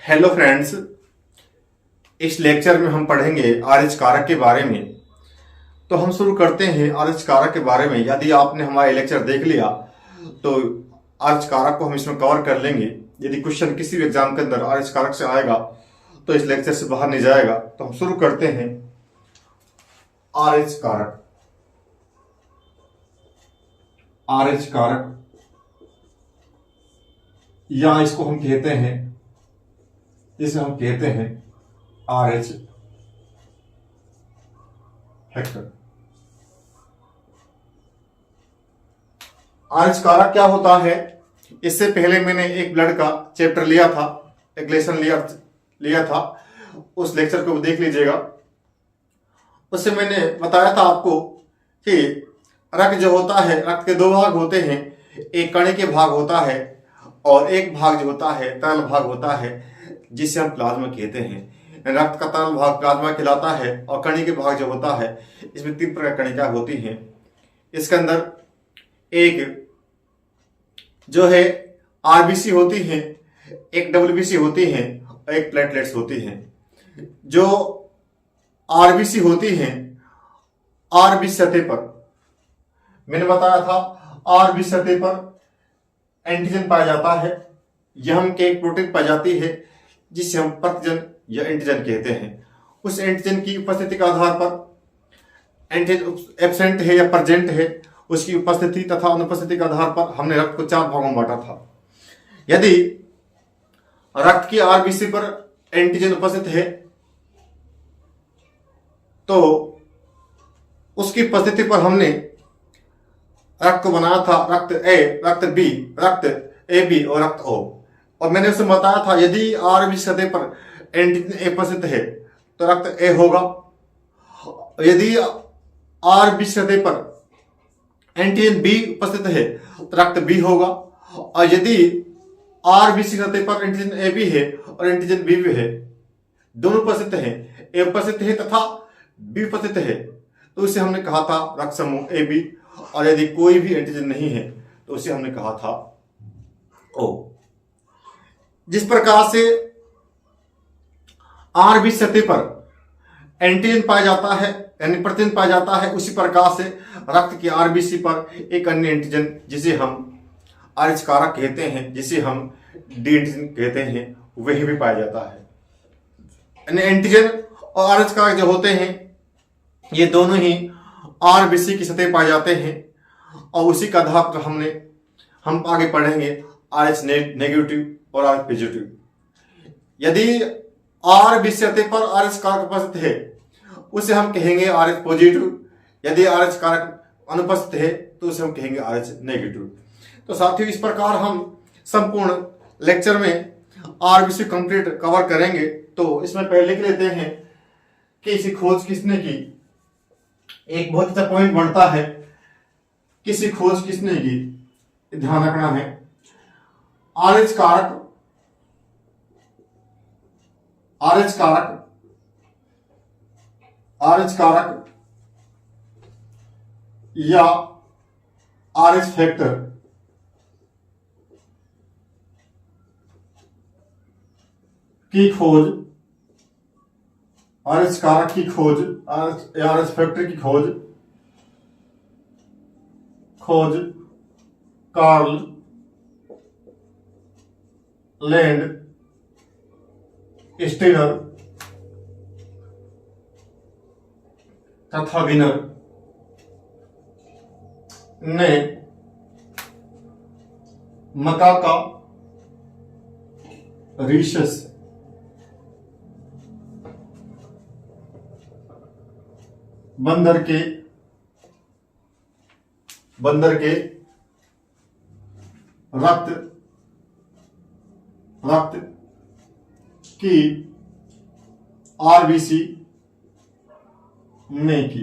Hello friends. इस lecture में हम पढ़ेंगे आरएच कारक के बारे में। तो हम शुरू करते हैं आरएच कारक के बारे में। यदि आपने हमारा लेक्चर देख लिया तो आरएच कारक को हम इसमें कवर कर लेंगे। यदि क्वेश्चन किसी भी एग्जाम के अंदर आरएच कारक से आएगा तो इस लेक्चर से बाहर नहीं जाएगा। तो हम शुरू करते हैं आरएच कारक। आरएच कारक या इसको हम कहते हैं, इसे हम कहते हैं आरएच फैक्टर। आरएच कारक क्या होता है? इससे पहले मैंने एक ब्लड का चैप्टर लिया था, एक लेसन लिया था। उस लेक्चर को देख लीजिएगा। उससे मैंने बताया था आपको कि रक्त जो होता है, रक्त के दो भाग होते हैं। एक कणिक भाग होता है और एक भाग जो होता है तरल भाग होता है, जिसे हम प्लाज्मा कहते हैं। रक्त का तरल भाग प्लाज्मा कहलाता है और कणिक भाग जो होता है, इसमें 3 प्रकार कणिका होती हैं। इसके अंदर एक जो है आरबीसी होती है, एक डब्ल्यूबीसी होती है और एक प्लेटलेट्स होती हैं। जो आरबीसी होती हैं, आरबीसी सतह पर मैंने बताया था, आरबीसी सतह पर एंटीजन पाया जाता है। यह के एक प्रोटीन पाई जाती है जिसे हम प्रतिजन या एंटीजन कहते हैं। उस एंटीजन की उपस्थिति के आधार पर एंटीजन एब्सेंट है या प्रेजेंट है, उसकी उपस्थिति तथा अनुपस्थिति के आधार पर हमने रक्त को 4 भागों में बांटा था। यदि रक्त की आरबीसी पर एंटीजन उपस्थित है तो उसकी उपस्थिति पर हमने रक्त को बनाया था रक्त ए, रक्त बी, रक्त ए बी और रक्त ओ। और मैंने उसे बताया था यदि आरबीसी सतह पर एंटीजन ए उपस्थित है तो रक्त ए होगा। यदि आरबीसी सतह पर एंटीजन बी उपस्थित है तो रक्त बी होगा। और यदि आरबीसी सतह पर एंटीजन ए बी है और एंटीजन बी भी है, दोनों उपस्थित हैं, ए उपस्थित है तथा बी उपस्थित है, तो उसे हमने कहा था रक्त समूह ए बी। और यदि कोई भी एंटीजन नहीं है तो उसे हमने कहा था ओ। जिस प्रकार से आरबीसी सतह पर एंटीजन पाया जाता है यानी प्रतिजन पाया जाता है, उसी प्रकार से रक्त की आरबीसी पर एक अन्य एंटीजन जिसे हम आरएच कारक कहते हैं, जिसे हम डी एंटीजन कहते हैं, वही भी पाया जाता है। यानी एंटीजन और आरएच कारक जो होते हैं ये दोनों ही आरबीसी की सतह पाए जाते हैं। और उसी का आधार पर हम आगे पढ़ेंगे आरएच नेगेटिव और आरएच पॉजिटिव। यदि आरबीसी सतह पर आरएच कारक उपस्थित है उसे हम कहेंगे आरएच पॉजिटिव। यदि आरएच कारक अनुपस्थित है तो उसे हम कहेंगे आरएच नेगेटिव। तो साथियों, इस प्रकार हम संपूर्ण लेक्चर में आरबीसी कंप्लीट कवर करेंगे। तो इसमें पहले लिख लेते हैं कि इसी खोज किसने की। एक बहुत अच्छा पॉइंट बनता है, किसी खोज किसने की, ध्यान रखना है। आरएच कारक या आरएच फैक्टर की खोज, आरएच कारक की खोज, आरएच फैक्टर की खोज कार्ल लैंड स्टीनर तथा विनर ने मकाका रीशस बंदर के रक्त की आरबीसी में की।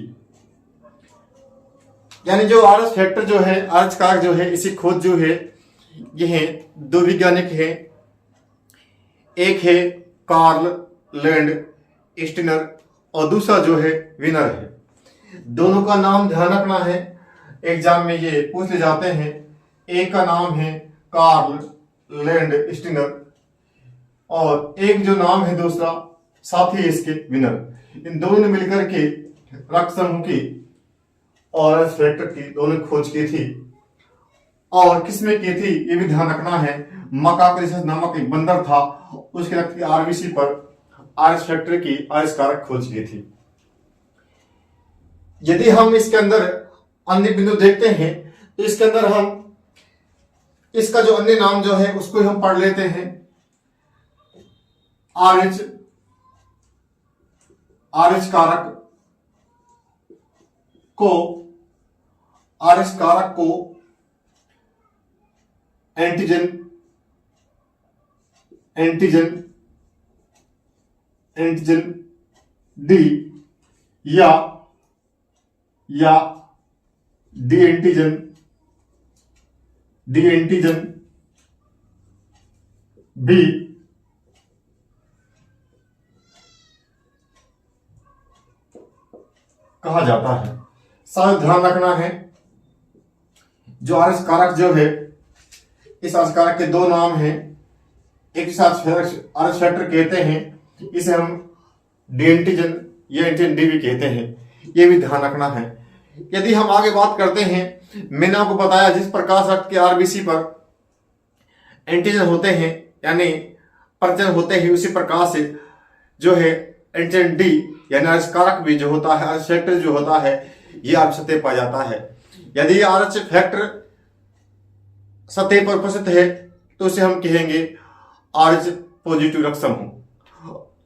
यानी जो आरएच फैक्टर जो है, आरएच कारक जो है, इसी खोज जो है, यह 2 वैज्ञानिक हैं। एक है कार्ल लैंड स्टीनर और दूसरा जो है विनर है। दोनों का नाम ध्यान रखना है, एग्जाम में ये पूछ ले जाते हैं। एक का नाम है कार्ल लैंड स्टीनर, और एक जो नाम है दूसरा साथी इसके विनर, इन दोनों ने मिलकर के रक्त समूह की और एस फैक्टर की दोनों खोज की थी। और किसमें की थी ये भी ध्यान रखना है, मकाक्रिसस नामक एक बंदर था, उसके रक्त की आरबीसी पर आरएस फैक्टर की आरएस कारक खोज की थी। यदि हम इसके अंदर अन्य बिंदु देखते हैं तो इसके अंदर हम इसका जो अन्य नाम जो है उसको हम पढ़ लेते हैं, आरएच कारक को एंटीजन डी या डी एंटीजन बी कहा जाता है। साथ ध्यान रखना है, जो आरएस कारक जो है, इस आरएस कारक के दो नाम हैं, एक साथ आरएस फैक्टर कहते हैं, इसे हम डी एंटीजन या एंटीजन डी भी कहते हैं, ये भी ध्यान रखना है। यदि हम आगे बात करते हैं, मैंने आपको बताया जिस प्रकार रक्त के आरबीसी पर एंटीजन होते हैं यानी प्रजनन होते हैं, उसी प्रकार से जो है एंटीजन डी यानी आरएच कारक भी जो होता है, आरएच फैक्टर जो होता है, ये आरएच सतह पाया जाता है। यदि आरएच फैक्टर सतह पर उपस्थित है तो उसे हम कहेंगे आरएच पॉजिटिव रक्त समूह।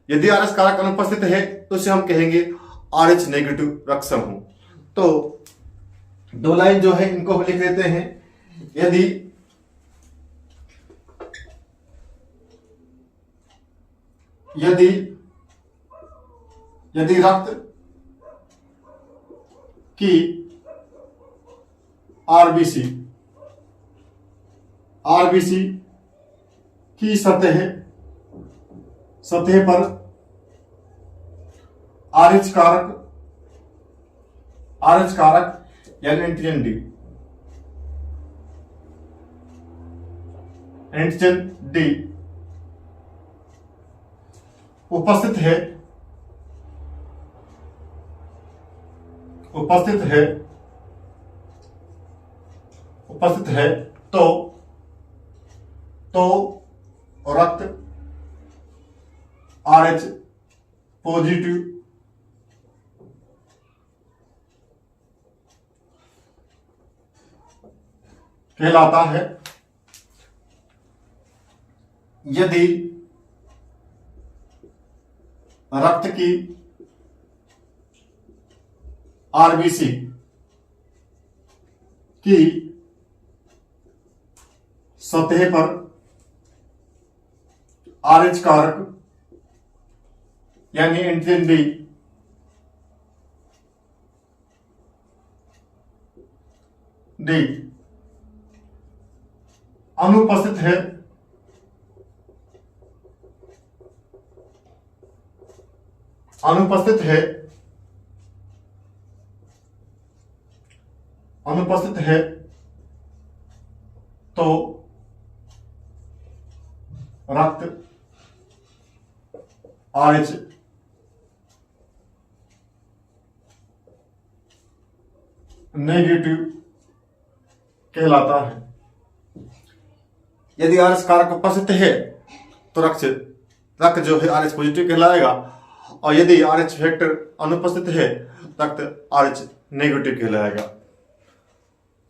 यदि आरएच कारक अनुपस्थित है तो उसे हम कहेंगे आरएच नेगेटिव रक्त समूह। तो दो लाइन जो है इनको हम लिख लेते हैं। यदि रक्त की आरबीसी की सतह पर आरएच कारक यानी एंटीजन डी उपस्थित है तो रक्त आरएच पॉजिटिव कहलाता है। यदि रक्त की आरबीसी की सतह पर आरएच कारक यानी एंटीजन डी अनुपस्थित है तो रक्त आरएच नेगेटिव कहलाता है। यदि आरएच कारक उपस्थित है तो रक्त जो है आरएच पॉजिटिव कहलाएगा, और यदि आरएच फैक्टर अनुपस्थित है रक्त आरएच नेगेटिव कहलाएगा।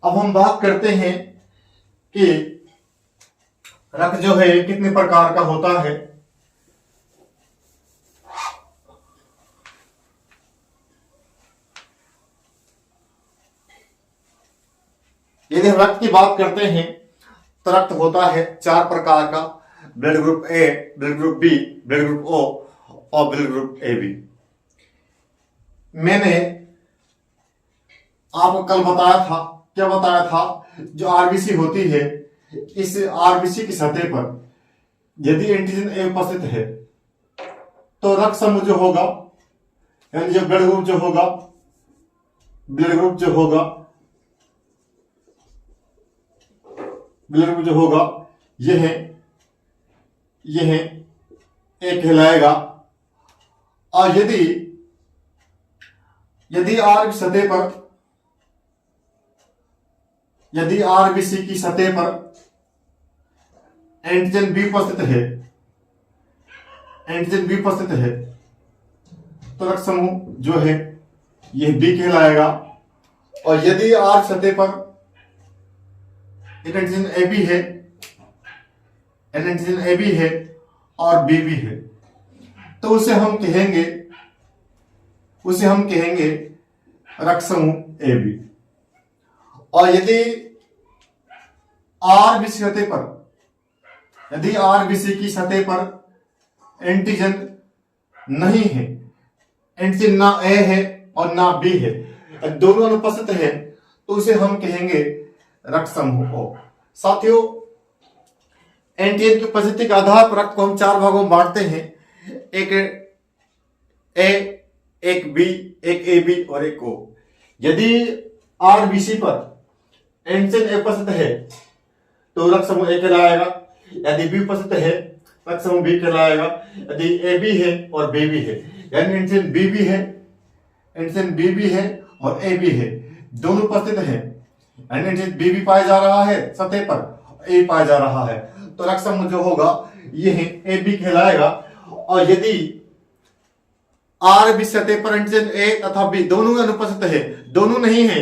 अब हम बात करते हैं कि रक्त जो है कितने प्रकार का होता है। यदि हम रक्त की बात करते हैं तो रक्त होता है 4 प्रकार का, blood group A, blood group B, blood group O और ब्लड ग्रुप ए बी। मैंने आपको कल क्या बताया था, जो आरबीसी होती है, इस आरबीसी की सतह पर यदि एंटीजन ए उपस्थित है तो रक्त समूह जो होगा यानी जो ब्लड ग्रुप जो होगा यह ए कहलाएगा। और यदि आर की सतह पर, यदि आरबीसी की सतह पर एंटीजन बी उपस्थित है, एंटीजन बी उपस्थित है, तो रक्त समूह जो है यह बी कहलाएगा। और यदि आर सतह पर एक एंटीजन ए बी है, एक एंटीजन ए बी है और बी भी है, तो उसे हम कहेंगे रक्त समूह ए बी। और यदि आरबीसी सतह पर, यदि आरबीसी की सतह पर एंटीजन नहीं है, एंटीजन ना ए है और ना बी है, दोनों अनुपस्थित है, तो उसे हम कहेंगे रक्त समूह ओ। साथियों, एंटीजन की उपस्थिति के आधार पर रक्त को हम 4 भागों में बांटते हैं, एक ए, एक बी, एक ए बी और एक ओ। यदि आरबीसी पर एंटीजन ए उपस्थित है तो रक्त समूह ए कहलाएगा। यदि बी उपस्थित है, रक्त समूह बी कहलाएगा। यदि ए बी है और बी भी है, यानी एंटीजन बी भी है, एंटीजन बी भी है और ए भी है, दोनों उपस्थित है, यानी एंटीजन बी भी पाया जा रहा है सतह पर, ए पाया जा रहा है, तो रक्त समूह जो होगा यह ए बी कहलाएगा। और यदि आरबीसी सतह पर एंटीजन ए तथा बी दोनों अनुपस्थित है, दोनों नहीं है,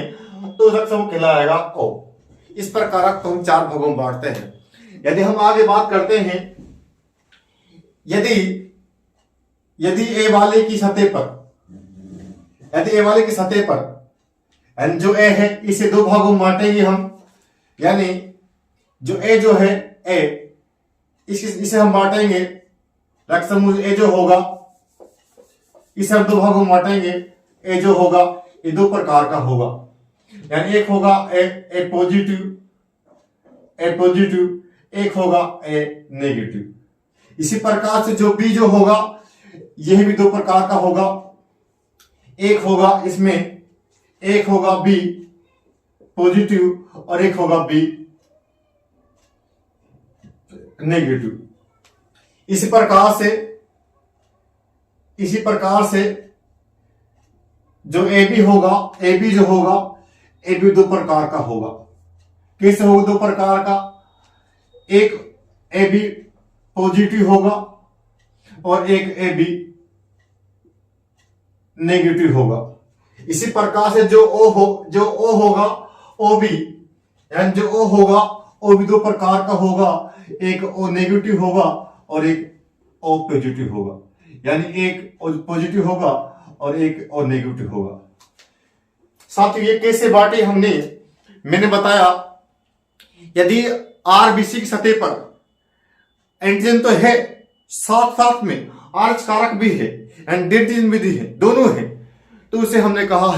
तो रक्त समूह कहलाएगा ओ। इस प्रकार रक्त को हम 4 भागों में बांटते हैं। यदि हम आगे बात करते हैं, यदि ए वाले की सतह पर, यदि ए वाले की सतह पर एंड जो ए है इसे 2 भागों में बांटेंगे हम, यानी जो ए जो है ए, इसे हम बांटेंगे, रक्त समूह ए जो होगा इसे हम 2 भागों में बांटेंगे। ए जो होगा ये 2 प्रकार का होगा, यानी एक होगा ए पॉजिटिव, एक होगा ए नेगेटिव। इसी प्रकार से जो बी जो होगा यह भी 2 प्रकार का होगा, एक होगा इसमें, एक होगा बी पॉजिटिव और एक होगा बी नेगेटिव। इसी प्रकार से जो ए बी होगा, ए बी जो होगा ए बी 2 प्रकार का होगा। कैसे होगा 2 प्रकार का? एक ए बी पॉजिटिव होगा और एक ए बी नेगेटिव होगा। इसी प्रकार से जो ओ होगा ओ बी, यानी जो ओ होगा ओ भी 2 प्रकार का होगा, एक ओ नेगेटिव होगा और एक ओ पॉजिटिव होगा, यानी एक ओ पॉजिटिव होगा और एक ओ नेगेटिव होगा। साथियों, ये कैसे बांटे हमने, मैंने बताया यदि आरबीसी की सतह पर एंटीजन तो है, साथ साथ में आरएच कारक भी है एंड एंटीजन भी है, दोनों है, तो उसे हमने कहा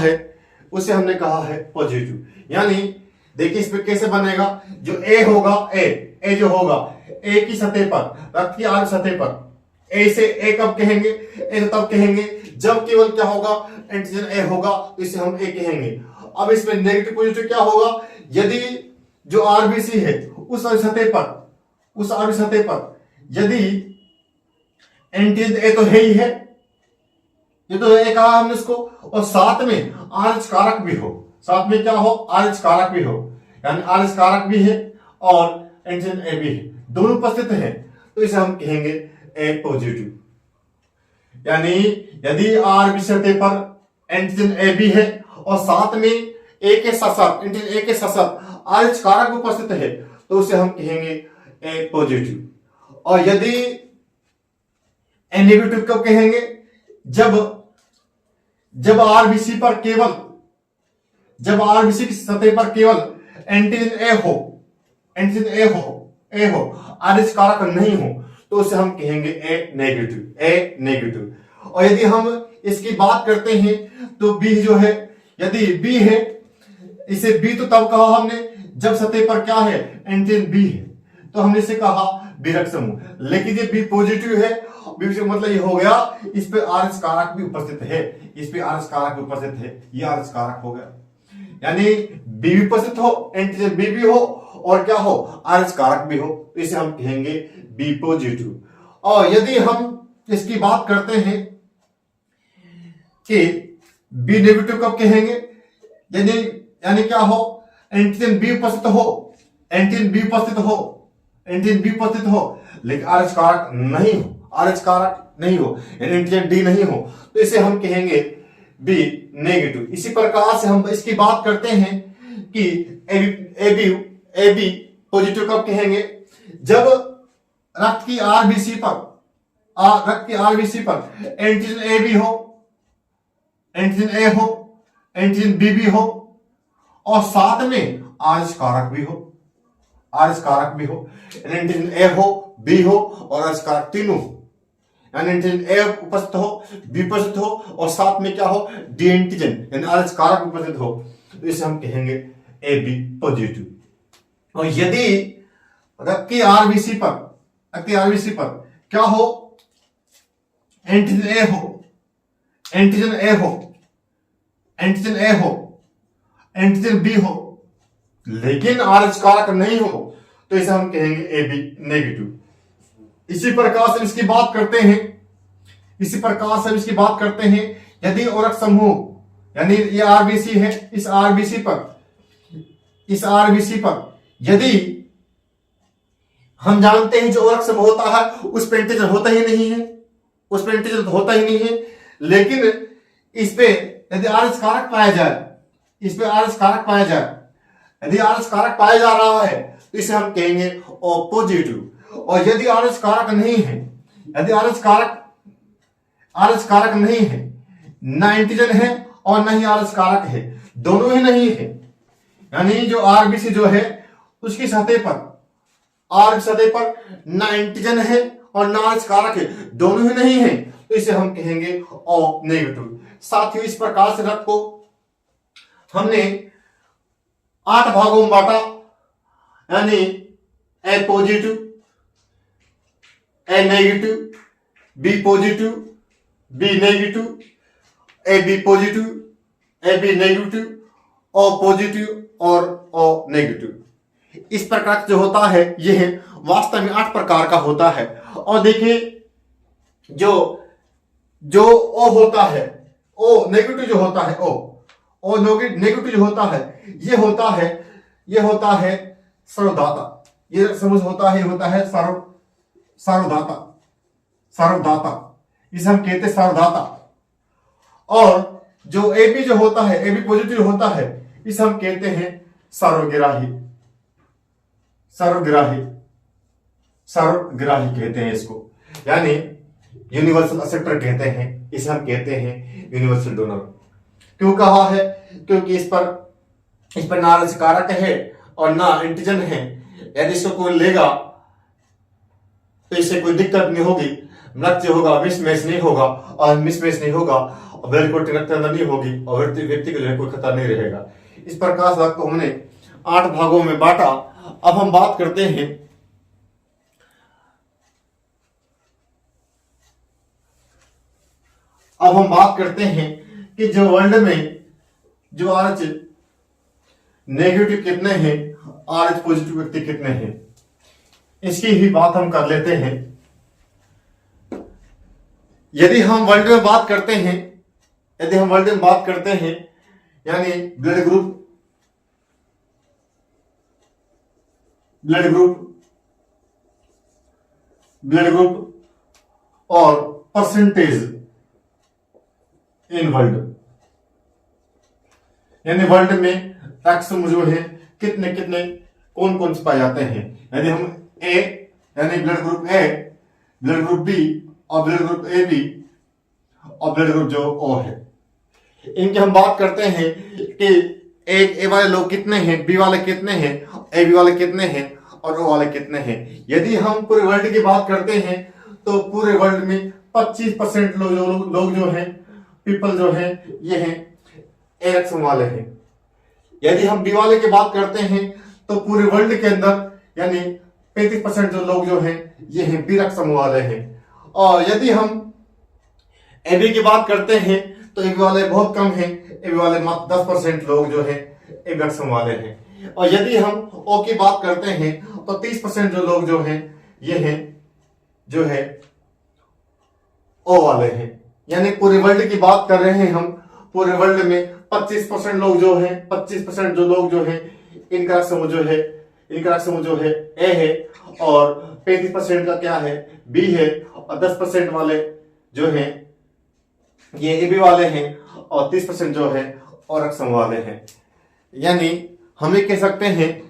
है पॉजिटिव। यानी देखिए इसमें कैसे बनेगा, जो ए होगा ए जो होगा ए की सतह पर, रक्त की आर सतह पर ए से ए कब कहेंगे, ए तो तब कहेंगे जब केवल क्या होगा एंटीजन ए होगा, तो इसे हम ए कहेंगे। अब इसमें नेगेटिव पॉजिटिव क्या होगा, यदि जो आरबीसी है उस सतह पर यदि एंटीजन ए तो है ही है, ये तो ए कहा हमने इसको, और साथ में आरएच कारक भी हो, साथ में क्या हो आरएच कारक भी हो, यानी आरएच कारक भी है और एंटीजन ए भी है, दोनों उपस्थित है, तो इसे हम कहेंगे ए पॉजिटिव। यानी यदि आरबीसी सतह पर एंटीजन ए बी है और साथ में ए के साथ एंटीजन ए के साथ आरएच कारक उपस्थित है, तो उसे हम कहेंगे ए पॉजिटिव। और यदि ए नेगेटिव कब कहेंगे, जब आरबीसी पर केवल, जब आरबीसी की सतह पर केवल एंटीजन ए हो आरएच कारक नहीं हो, तो उसे हम कहेंगे ए नेगेटिव। और यदि हम इसकी बात करते हैं तो बी जो है, यदि बी है, इसे बी तो तब कहा हमने जब सतह पर क्या है एंटीजन बी है, तो हमने इसे कहा बी रक्त समूह। लेकिन ये बी पॉजिटिव है, बी से मतलब ये हो गया इस पे आरएच कारक भी उपस्थित है, इस पे आरएच कारक भी उपस्थित है, ये आरएच कारक हो गया, यानी बी भी उपस्थित हो, एंटीजन बी भी हो और क्या हो आरएच कारक भी हो, तो इसे हम कहेंगे बी पॉजिटिव। और यदि हम इसकी बात करते हैं कि बी नेगेटिव कब कहेंगे, यानी यानी क्या हो, एंटीजन बी उपस्थित हो, एंटीजन बी उपस्थित हो, एंटीजन बी उपस्थित हो, लेकिन आरएच कारक नहीं हो, आरएच कारक नहीं हो, एंटीजन डी नहीं हो, तो इसे हम कहेंगे बी नेगेटिव। इसी प्रकार से हम इसकी बात करते हैं कि ए बी पॉजिटिव कब कहेंगे, जब रक्त की आरबीसी पर एंटीजन ए बी हो, एंटीजन ए हो, एंटीजन बी भी हो, और साथ में आरएच कारक भी हो, आरएच कारक भी हो, एंटीजन ए हो, बी हो और आरएच कारक तीनों हो, यानी एंटीजन ए उपस्थित हो, बी उपस्थित हो और साथ में क्या हो, डी एंटीजन यानी आरएच कारक उपस्थित हो, तो इसे हम कहेंगे ए बी पॉजिटिव। और यदि रक्त की आरबीसी पर क्या हो, एंटीजन ए हो, एंटीजन ए हो, एंटीजन ए हो, एंटीजन बी हो, लेकिन आरएच कारक नहीं हो, तो इसे हम कहेंगे ए बी नेगेटिव। इसी प्रकार से इसकी बात करते हैं, यदि औरक समूह यानी ये आरबीसी है, इस आरबीसी पर यदि हम जानते हैं जो औरक समूह होता है उस पर एंटीजन होता ही नहीं है, लेकिन इस पे यदि आरएच कारक पाया जाए, यदि आरएच कारक पाया जा रहा है तो इसे हम कहेंगे ओ पॉजिटिव। और यदि आरएच कारक नहीं है, यदि आरएच कारक नहीं है, ना एंटीजन है और ना ही आरएच कारक है, दोनों ही नहीं है, यानी जो आरबीसी जो है उसकी सतह पर ना एंटीजन है और ना आरएच कारक है, दोनों ही नहीं है, तो इसे हम कहेंगे ओ नेगेटिव। साथियों, इस प्रकार से रक्त को हमने 8 भागों में बांटा, यानी A positive, A negative, B positive, B negative, A B positive, A B negative, O positive और ओ नेगेटिव। इस प्रकार जो होता है यह वास्तव में 8 प्रकार का होता है। और देखिए जो ओ होता है, ओ नेगेटिव जो होता है, ओ नेगेटिव जो होता है, ये होता है सर्वदाता, ये समझ होता है सार्वदाता, इसे हम कहते हैं सार्वदाता। और जो ए बी जो होता है, ए बी पॉजिटिव होता है, इसे हम कहते हैं सर्वग्राही कहते हैं इसको, यानी यूनिवर्सल एक्सेप्टर कहते हैं, इसे हम कहते हैं यूनिवर्सल डोनर। क्यों कहा है? क्योंकि इस पर ना आरएच कारक है और ना एंटीजन है, यदि इसको कोई लेगा तो इससे कोई दिक्कत नहीं होगी, रक्त जो होगा मिसमैच नहीं होगा, और ब्लड को रक्त अंदर नहीं होगी और व्यक्ति को जो है कोई खतरा नहीं रहेगा। इस प्रकार से रक्त को हमने 8 भागों में बांटा। अब हम बात करते हैं कि जो वर्ल्ड में जो आरएच नेगेटिव कितने हैं, आरएच पॉजिटिव व्यक्ति कितने हैं, इसकी ही बात हम कर लेते हैं। यदि हम वर्ल्ड में बात करते हैं, यानी ब्लड ग्रुप और परसेंटेज इन वर्ल्ड, यानी वर्ल्ड में रक्त समूह जो है कितने कौन कौन से पाए जाते हैं। यदि हम ए यानी blood group A, blood group B और ब्लड ग्रुप ए बी और ब्लड ग्रुप जो ओ है, इनकी हम बात करते हैं कि ए वाले लोग कितने हैं, बी वाले कितने हैं, ए बी वाले कितने हैं और ओ वाले कितने हैं। यदि हम पूरे वर्ल्ड की बात करते हैं तो पूरे वर्ल्ड में 25% लोग जो हैं, पीपल जो हैं, ये हैं ए रक्त समूह वाले हैं। यदि हम बी वाले की बात करते हैं तो पूरे वर्ल्ड के अंदर यानी 35% जो लोग जो हैं ये हैं बी रक्त समूह वाले हैं। और यदि हम ए बी की बात करते हैं तो ए बी वाले बहुत कम हैं, ए बी वाले मात्र 10% लोग जो हैं ए बी रक्त समूह वाले हैं। और यदि हम ओ की बात करते हैं तो 30% जो लोग जो हैं ये हैं जो है ओ वाले हैं। यानी पूरे वर्ल्ड की बात कर रहे हैं हम। पूरे वर्ल्ड में 25% लोग जो हैं, 25% जो लोग जो हैं, इनका रक्त समूह जो है, इनका रक्त समूह जो है ए है, और 35% का क्या है, बी है, और 10% वाले जो हैं ये ए बी वाले हैं, और 30% जो है और रक्त समूह वाले हैं। यानी हम ये कह सकते हैं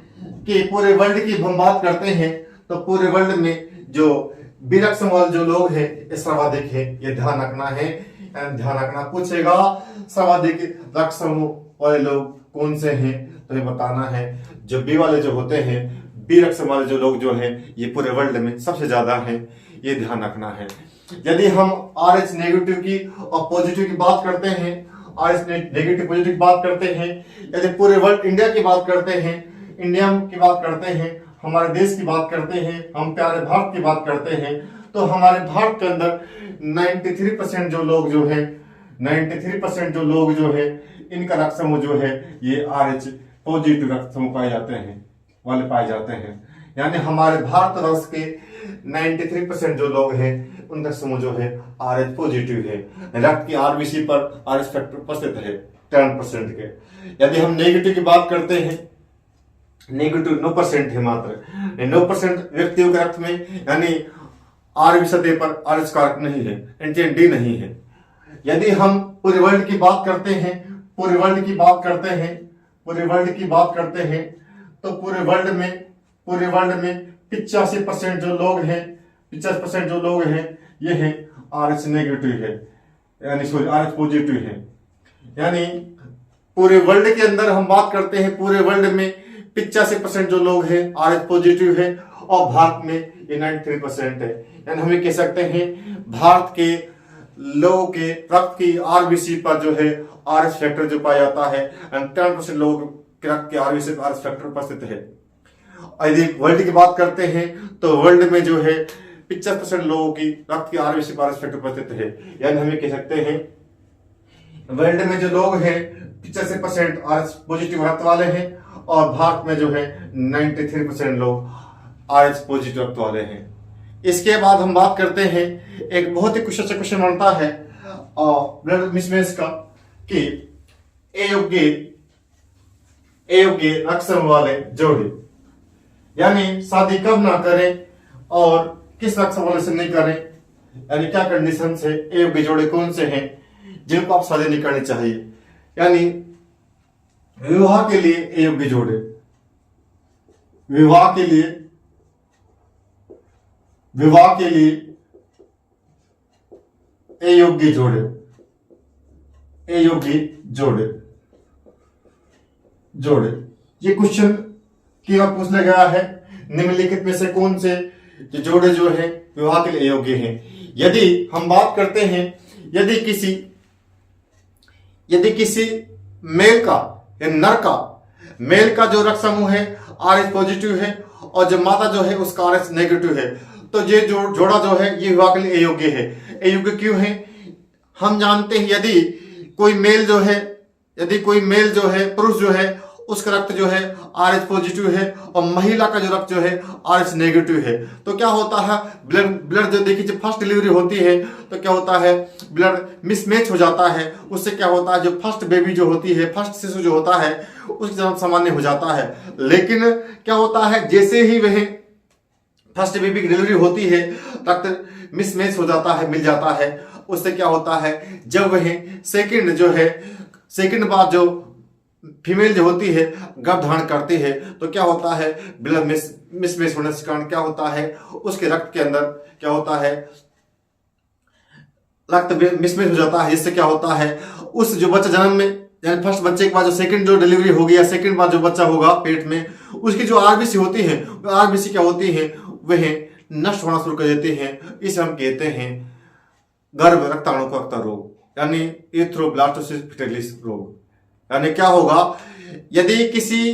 कि पूरे वर्ल्ड की हम बात करते हैं तो पूरे वर्ल्ड में जो बी रक्त समूह वाले जो लोग हैं ये सर्वाधिक है। ये ध्यान रखना है, ध्यान रखना। पूछेगा सर्वाधिक रक्त समूह वाले लोग कौन से हैं, तो ये बताना है जो बी वाले जो होते हैं, बी रक्त समूह वाले जो लोग जो हैं ये पूरे वर्ल्ड में सबसे ज्यादा हैं। ये ध्यान रखना है। यदि हम RH नेगेटिव की और पॉजिटिव की बात करते हैं, RH नेगेटिव पॉजिटिव की बात करते हैं, यदि पूरे वर्ल्ड इंडिया की बात करते हैं, इंडिया की बात करते हैं, हमारे देश की बात करते हैं, हम प्यारे भारत की बात करते हैं, तो हमारे भारत के अंदर 93% जो लोग जो है, 93% जो लोग जो है इनका रक्त समूह जो है ये RH पॉजिटिव रक्त समूह पाए जाते हैं, वाले पाए जाते हैं। यानी हमारे भारतवर्ष के 93% जो लोग हैं उनका समूह जो है RH पॉजिटिव है। रक्त की RBC पर RH फैक्टर उपस्थित है 10% के। यदि हम नेगेटिव की बात करते हैं, नेगेटिव 9% है मात्र। 9% व्यक्तियों के रक्त में यानी RBC सतह पर RH कारक नहीं है, एंटीजन D नहीं है। यदि हम पूरे वर्ल्ड की बात करते हैं, पूरे वर्ल्ड की बात करते हैं, पूरे वर्ल्ड की बात करते हैं, तो पूरे वर्ल्ड में 85% जो लोग हैं, 50% जो लोग हैं ये हैं RH नेगेटिव है, यानी सॉरी RH पॉजिटिव है। यानी पूरे वर्ल्ड के अंदर हम बात करते हैं, पूरे वर्ल्ड में 85% जो लोग हैं RH पॉजिटिव है, और भारत में ये 93% है। यानी हम ये कह सकते हैं भारत के लोगों के रक्त की RBC पर जो है RH फैक्टर जो पाया जाता है, 10% लोगों के रक्त के RBC पर RH फैक्टर उपस्थित है। यदि वर्ल्ड की बात करते हैं तो वर्ल्ड में जो है 50% लोगों की रक्त की RBC पर RH फैक्टर उपस्थित है। यानी हम ये कह सकते हैं वर्ल्ड में जो लोग हैं 85% RH पॉजिटिव रक्त वाले हैं, और भारत में जो है 93% लोग RH पॉजिटिव रक्त वाले हैं। इसके बाद हम बात करते हैं, एक बहुत ही क्वेश्चन बनता है ब्लड मिसमैच का कि अयोग्य रक्त समूह वाले जोड़े, यानी शादी कब ना करें और किस रक्त समूह वाले से नहीं करें, यानी क्या कंडीशन है, अयोग्य जोड़े कौन से हैं जिनको आप शादी नहीं करनी चाहिए। यानी विवाह के लिए अयोग्य जोड़े, विवाह के लिए अयोग्य जोड़े ये क्वेश्चन की बार पूछ लिया गया है। निम्नलिखित में से कौन से जोड़े जो है विवाह के लिए अयोग्य हैं। यदि हम बात करते हैं, यदि किसी मेल का या नर का, मेल का जो रक्त समूह है RH पॉजिटिव है और जो माता जो है उसका RH नेगेटिव है, तो ये जोड़ा जो है ये विवाह के लिए अयोग्य है। अयोग्य क्यों है? हम जानते हैं यदि कोई मेल जो है पुरुष जो है उसका रक्त जो है RH पॉजिटिव है और महिला का जो रक्त जो है RH नेगेटिव है, तो क्या होता है ब्लड जो देखिए जब फर्स्ट डिलीवरी होती है तो क्या होता है ब्लड मिसमैच हो जाता है। उससे क्या होता है जो फर्स्ट बेबी जो होती है, फर्स्ट शिशु जो होता है उसकी जन्म सामान्य हो जाता है। लेकिन क्या होता है जैसे ही वह फर्स्ट बेबी की डिलीवरी होती है रक्त मिसमैच हो जाता है, मिल जाता है। उससे क्या होता है जब वह सेकंड बार जो फीमेल जो होती है गर्भ धारण करती है तो क्या होता है ब्लड मिसमैच होने के कारण क्या होता है उसके रक्त के अंदर क्या होता है रक्त मिसमैच हो जाता है। जिससे क्या होता है उस जो बच्चा जन्म में यानी फर्स्ट बच्चे के बाद जो सेकंड जो डिलीवरी होगी या सेकंड बार जो बच्चा होगा पेट में, उसकी जो RBC होती है RBC क्या होती है वह नष्ट होना शुरू कर देते हैं। इसे हम कहते हैं गर्भ रक्ताणुकवक्ता रोग, यानी एरिथ्रोब्लास्टोसिस फिटालिस रोग। यानी क्या होगा यदि किसी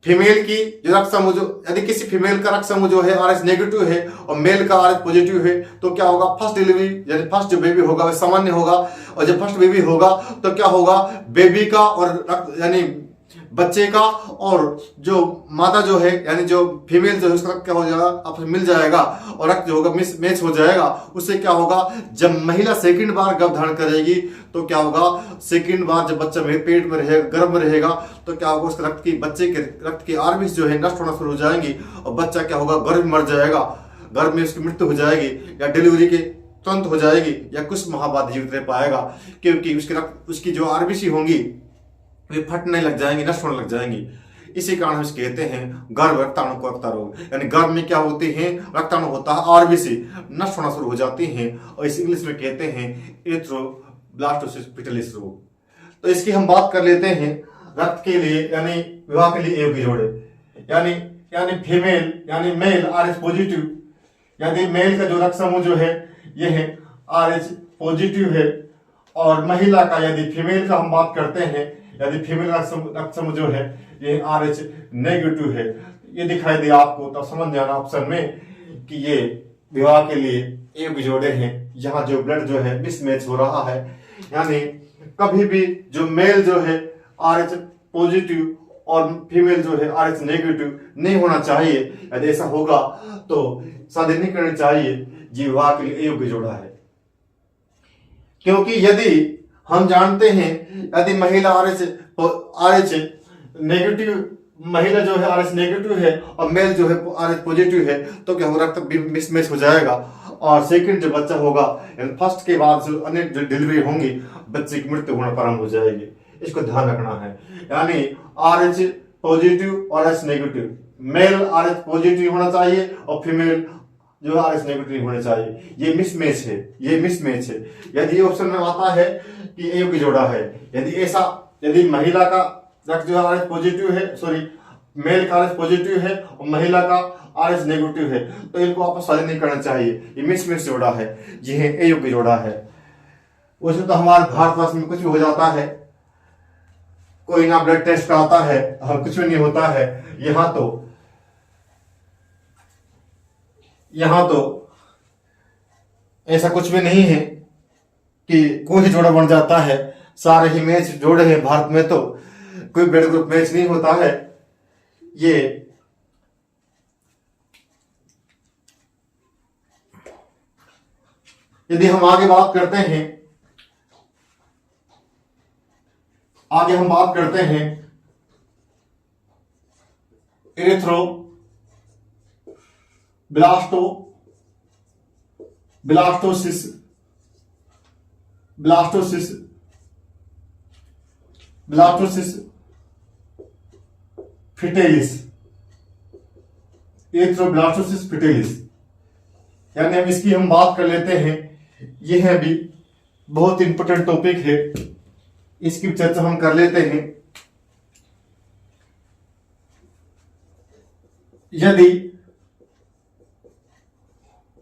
फीमेल की जो रक्त समूह यदि किसी फीमेल का रक्त समूह जो है RH नेगेटिव है और मेल का RH पॉजिटिव है, तो क्या होगा फर्स्ट डिलीवरी यानी फर्स्ट जो बेबी होगा वह सामान्य होगा, और जब फर्स्ट बेबी होगा तो क्या होगा बेबी का और रक्त यानी बच्चे का और जो माता जो है यानी जो फीमेल जो है उसका रक्त क्या हो जाएगा, आपस में मिल जाएगा और रक्त जो होगा मैच हो जाएगा। उससे क्या होगा, जब महिला सेकंड बार गर्भ धारण करेगी तो क्या होगा, सेकंड बार जब बच्चा पेट में रहेगा, गर्भ में रहेगा, तो क्या होगा, उसके रक्त की बच्चे के रक्त की आरबीसी जो है नष्ट होना शुरू हो जाएंगी और बच्चा क्या होगा, गर्भ में मर जाएगा, गर्भ में उसकी मृत्यु हो जाएगी या डिलीवरी के तुरंत हो जाएगी या कुछ माह बाद जीवित रह पाएगा, क्योंकि उसकी जो आरबीसी होंगी वे फटने लग जाएंगी, नष्ट होने लग जाएंगी। इसी कारण हम कहते हैं गर्भ रक्ताणु को रक्ता रोग, यानी गर्भ में क्या होते हैं, रक्ताणु होता है, आरबीसी नष्ट होना शुरू हो जाती हैं और इस इंग्लिश में कहते हैं एरिथ्रोब्लास्टोसिस पिटलिस रोग। तो इसकी हम बात कर लेते हैं रक्त के लिए यानी विवाह के लिए योग्य जोड़े, यानी फीमेल यानी मेल RH पॉजिटिव, यदि मेल का जो रक्त समूह जो है ये है RH पॉजिटिव है और महिला का यदि फीमेल का हम बात करते हैं, यदि फीमेल रक्त समूह जो है ये RH नेगेटिव है, ये दिखाई दे आपको तो समझ जाना ऑप्शन में कि ये विवाह के लिए योग्य जोड़े हैं। यहाँ जो ब्लड जो है मिसमैच हो रहा है, यानी कभी भी जो मेल जो है RH पॉजिटिव और फीमेल जो है RH नेगेटिव नहीं होना चाहिए। यदि ऐसा होगा तो शादी नहीं करनी चाहिए, जी विवाह के लिए योग्य जोड़ा है। क्योंकि यदि हम जानते हैं यदि महिला RH नेगेटिव, महिला जो है RH नेगेटिव है और मेल जो है RH पॉजिटिव है, तो क्या होगा, रक्त मिसमैच हो जाएगा और सेकंड जो बच्चा होगा फर्स्ट के बाद जो अन्य जो डिलीवरी होंगी बच्चे की मृत्यु होना प्रारंभ हो जाएगी। इसको ध्यान रखना है, यानी RH पॉजिटिव और RH negative, male RH positive होना चाहिए और फीमेल जो RH नेगेटिव होना चाहिए। ये मिसमैच है। यदि ये ऑप्शन में आता है कि योग्य जोड़ा है, यदि महिला का रक्त जो RH पॉजिटिव है, सॉरी मेल का RH पॉजिटिव है और महिला का RH नेगेटिव है, तो इनको आपस शादी नहीं करना चाहिए। ये मिसमैच जोड़ा है, ये योग्य जोड़ा है। उसमें तो हमारे भारतवर्ष में कुछ भी हो जाता है, कोई ना ब्लड टेस्ट कराता है और कुछ भी नहीं होता है। यहाँ तो ऐसा कुछ भी नहीं है कि कोई जोड़ा बन जाता है, सारे ही मैच जोड़े हैं भारत में, तो कोई ब्लड ग्रुप मैच नहीं होता है। ये यदि हम आगे हम बात करते हैं ब्लास्टोसिस फिटेलिस, एरिथ्रोब्लास्टोसिस फिटेलिस, यानी हम इसकी बात कर लेते हैं। यह है भी बहुत इंपॉर्टेंट टॉपिक है, इसकी चर्चा हम कर लेते हैं। यदि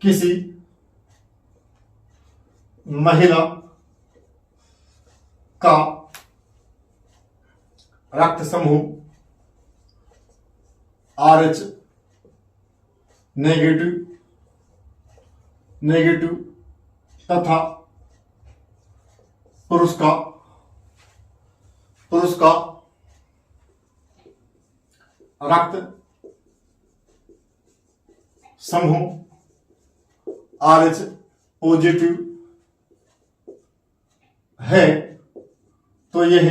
किसी महिला का रक्त समूह RH नेगेटिव तथा पुरुष का रक्त समूह RH पॉजिटिव है, तो यह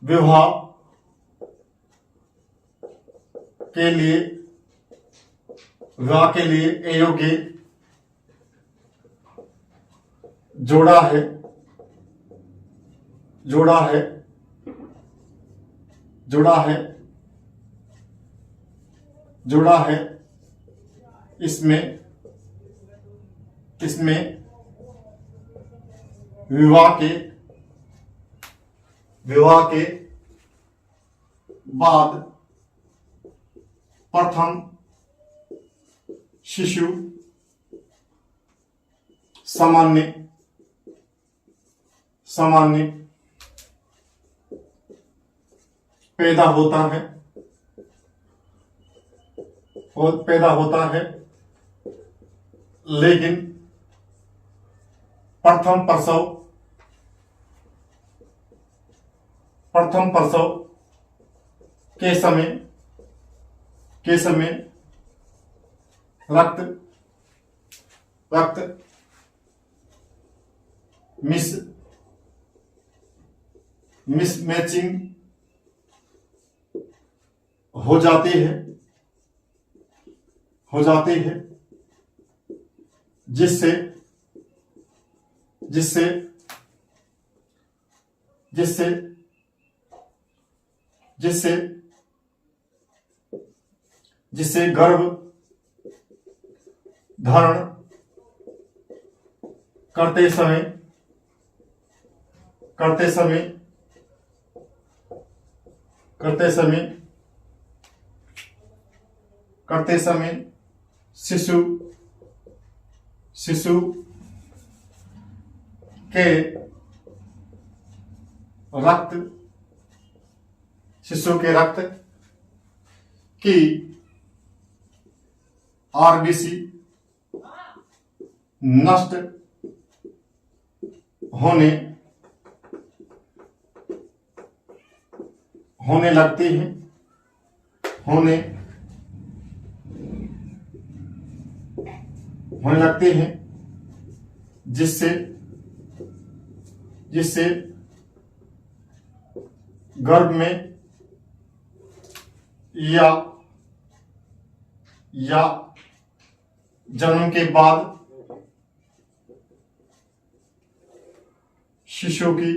विवाह के लिए अयोग्य जोड़ा है। इसमें विवाह के बाद प्रथम शिशु सामान्य पैदा होता है, लेकिन प्रथम प्रसव प्रथम प्रसव के समय रक्त मिसमैचिंग हो जाती है जिससे गर्भ धारण करते समय शिशु के रक्त की आरबीसी नष्ट होने लगती हैं जिससे गर्भ में या जन्म के बाद शिशु की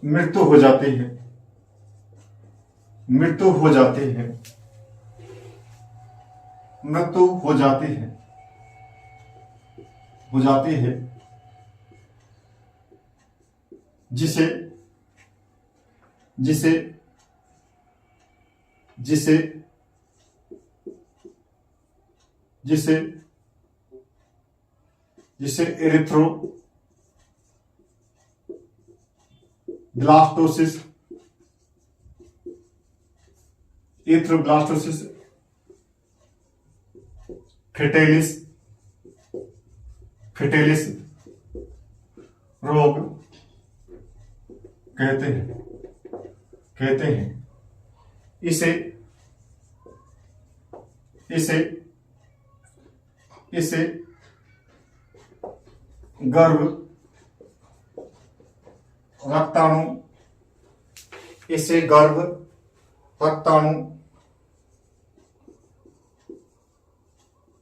मृत्यु हो जाती है जिसे एरिथ्रोब्लास्टोसिस फेटेलिस रोग कहते हैं। इसे गर्भ रक्ताणु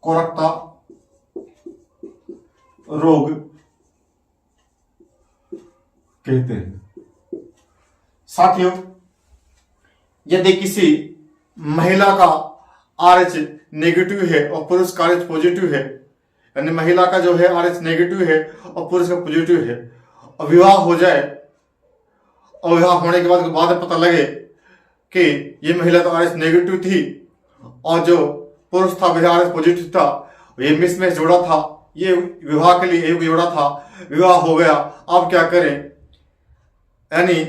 कोरकता रोग कहते हैं। साथियों, यदि किसी महिला का RH नेगेटिव है और पुरुष का RH पॉजिटिव है, यानी महिला का जो है RH नेगेटिव है और पुरुष का पॉजिटिव है, और विवाह हो जाए और विवाह होने के बाद पता लगे कि ये महिला तो RH नेगेटिव थी और जो पुरुष था वह RH पॉजिटिव था, ये मिसमैच जोड़ा था, ये विवाह के लिए एक जोड़ा था, विवाह हो गया, अब क्या करें? यानी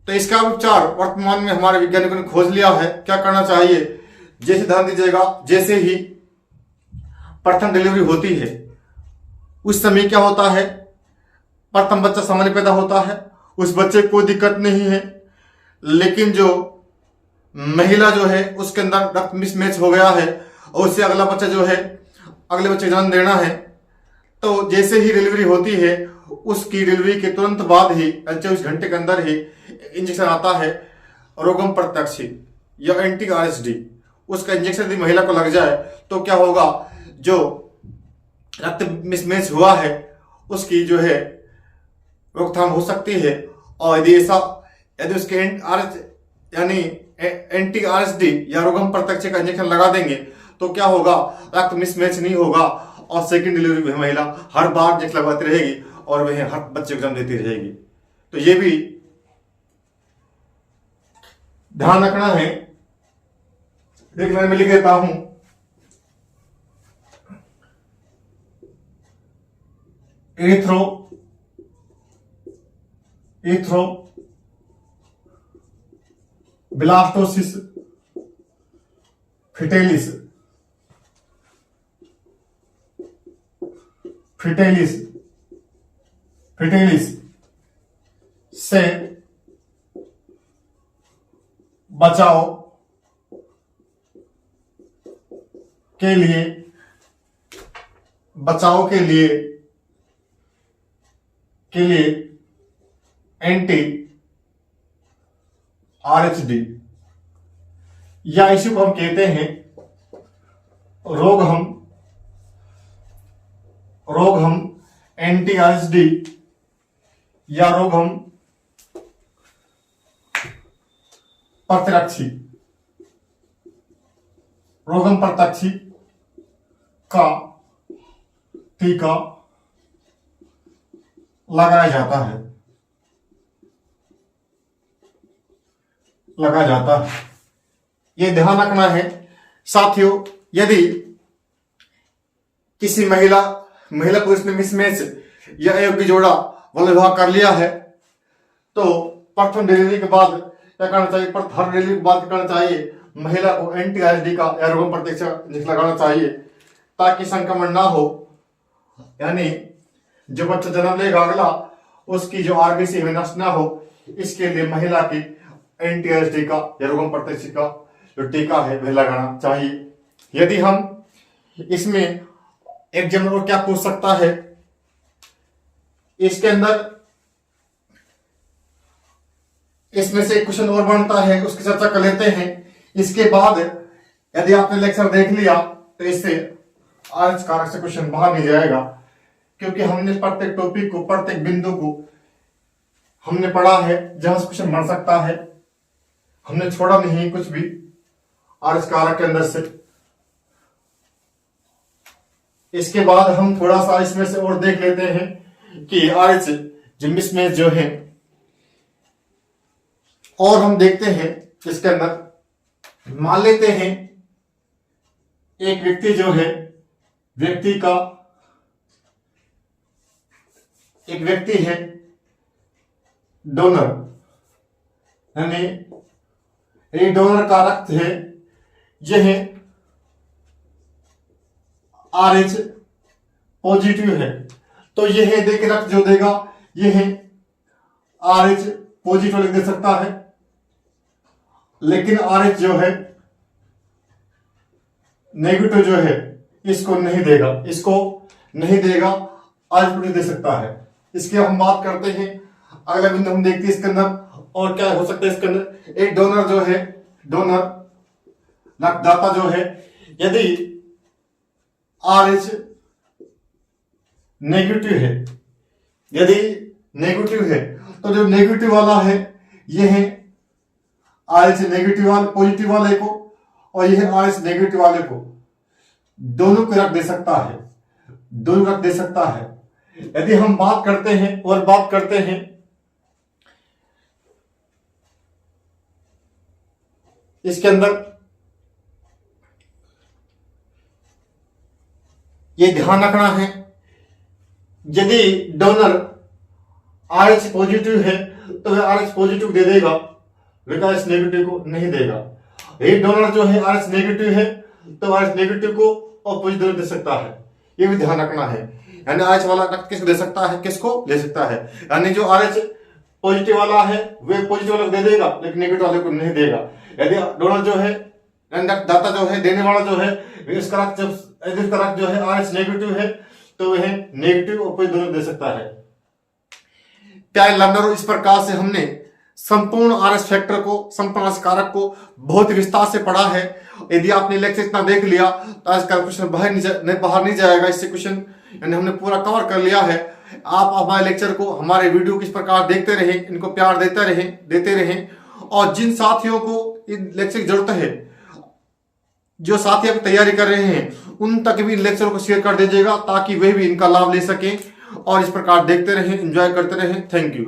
तो इसका उपचार वर्तमान में हमारे वैज्ञानिकों ने खोज लिया है। क्या करना चाहिए? जैसे ध्यान दीजिएगा, जैसे ही प्रथम डिलीवरी होती है उस समय क्या होता है, प्रथम बच्चा सामान्य पैदा होता है, उस बच्चे को कोई दिक्कत नहीं है, लेकिन जो महिला जो है उसके अंदर रक्त मिसमैच हो गया है और उससे अगला बच्चा जो है अगले बच्चे जन्म देना है, तो जैसे ही डिलीवरी होती है उसकी डिलीवरी के तुरंत बाद ही 24 घंटे के अंदर ही इंजेक्शन आता है रोगम प्रत्यक्षी या एंटी RSD। उसका इंजेक्शन यदि महिला को लग जाए तो क्या होगा, जो रक्त मिसमैच हुआ है उसकी जो है रोकथाम हो सकती है। और यदि उसके यानी एंटी RSD या रोगम प्रत्यक्ष का इंजेक्शन लगा देंगे तो क्या होगा, रक्त मिसमैच नहीं होगा और सेकंड डिलीवरी में महिला हर बार इंजेक्शन लगवाती रहेगी और वह हर बच्चे को जन्म देती रहेगी। तो ये भी ध्यान रखना है। एक लाइन में लिख देता हूं, एरिथ्रोब्लास्टोसिस फिटेलिस फिटेलिस से बचाव के लिए एंटी आरएचडी या इसी को हम कहते हैं रोगहम एंटी आरएचडी या रोगहम प्रतिरक्षी का टीका लगाया जाता है। ये ध्यान रखना है साथियों, यदि किसी महिला पुरुष ने मिसमैच या अयोग्य जोड़ा वाला विवाह कर लिया है तो प्रथम डिलीवरी के बाद क्या करना चाहिए? हर डिलीवरी के बाद क्या करना चाहिए? महिला को एंटी आरएचडी का या रोगम प्रतिरक्षा इंजेक्शन लगाना चाहिए ताकि संक्रमण ना हो, यानी जो बच्चा जन्म लेगा अगला उसकी जो आरबीसी में नष्ट ना हो, इसके लिए महिला की एंटी आरएचडी का या रोगम प्रतिरक्षा का जो टीका है वह लगाना चाहिए। यदि हम इसमें एग्जामिनर को क्या पूछ सकता है, इसके अंदर इसमें से एक क्वेश्चन और बनता है, उसकी चर्चा कर लेते हैं। इसके बाद यदि आपने लेक्चर देख लिया तो इससे आरएच कारक से क्वेश्चन बाहर नहीं जाएगा, क्योंकि हमने प्रत्येक टॉपिक को, प्रत्येक बिंदु को हमने पढ़ा है जहां से क्वेश्चन बन सकता है। हमने छोड़ा नहीं कुछ भी आरएच कारक के अंदर से। इसके बाद हम थोड़ा सा इसमें से और देख लेते हैं कि आरएच जिम्बिस में जो है, और हम देखते हैं इसके अंदर मान लेते हैं एक व्यक्ति जो है, एक व्यक्ति है डोनर, यानी ये डोनर का रक्त है, यह आरएच पॉजिटिव है, तो यह देख रक्त जो देगा यह आरएच पॉजिटिव लिख दे सकता है। लेकिन आरएच जो है नेगेटिव जो है इसको नहीं देगा, आरएच दे सकता है। इसकी हम बात करते हैं, अगला बिंदु हम देखते हैं इसके अंदर और क्या हो सकता है। इसके अंदर एक डोनर जो है, रक्तदाता जो है, यदि आरएच नेगेटिव है, तो जो नेगेटिव वाला है यह आरएच नेगेटिव वाले पॉजिटिव वाले को और यह आरएच नेगेटिव वाले को दोनों को रख दे सकता है। यदि हम बात करते हैं इसके अंदर, ये ध्यान रखना है, यदि डोनर आरएच पॉजिटिव है तो वह आरएच पॉजिटिव दे देगा, लेकिन आरएच नेगेटिव को नहीं देगा। ये डोनर जो है आरएच नेगेटिव है तो आरएच नेगेटिव को और पॉजिटिव दे सकता है, ये भी ध्यान रखना है। यानी आरएच वाला रक्त किसको दे सकता है, यानी जो आरएच पॉजिटिव वाला है वह पॉजिटिव वाले को दे देगा, लेकिन नेगेटिव वाले को नहीं देगा। यदि डोनर जो है, दाता जो है, देने वाला जो है, इसका रक्त जो है आरएच नेगेटिव है तो वह नेगेटिव और पॉजिटिव दे सकता है। प्यारे लर्नरों, इस प्रकार से हमने संपूर्ण आरएच फैक्टर को, संपूर्ण आरएच कारक को बहुत विस्तार से पढ़ा है। यदि आपने लेक्चर इतना देख लिया तो आज का क्वेश्चन बाहर नहीं जाएगा। इससे क्वेश्चन यानी हमने पूरा कवर कर लिया है। आप हमारे लेक्चर को, हमारे वीडियो किस प्रकार देखते रहें, इनको प्यार देते रहें और जिन साथियों को इन लेक्चर की जरूरत है, जो साथी अब तैयारी कर रहे हैं, उन तक भी इन लेक्चर को शेयर कर दीजिएगा ताकि वे भी इनका लाभ ले सकें और इस प्रकार देखते रहें, एंजॉय करते रहें। Thank you.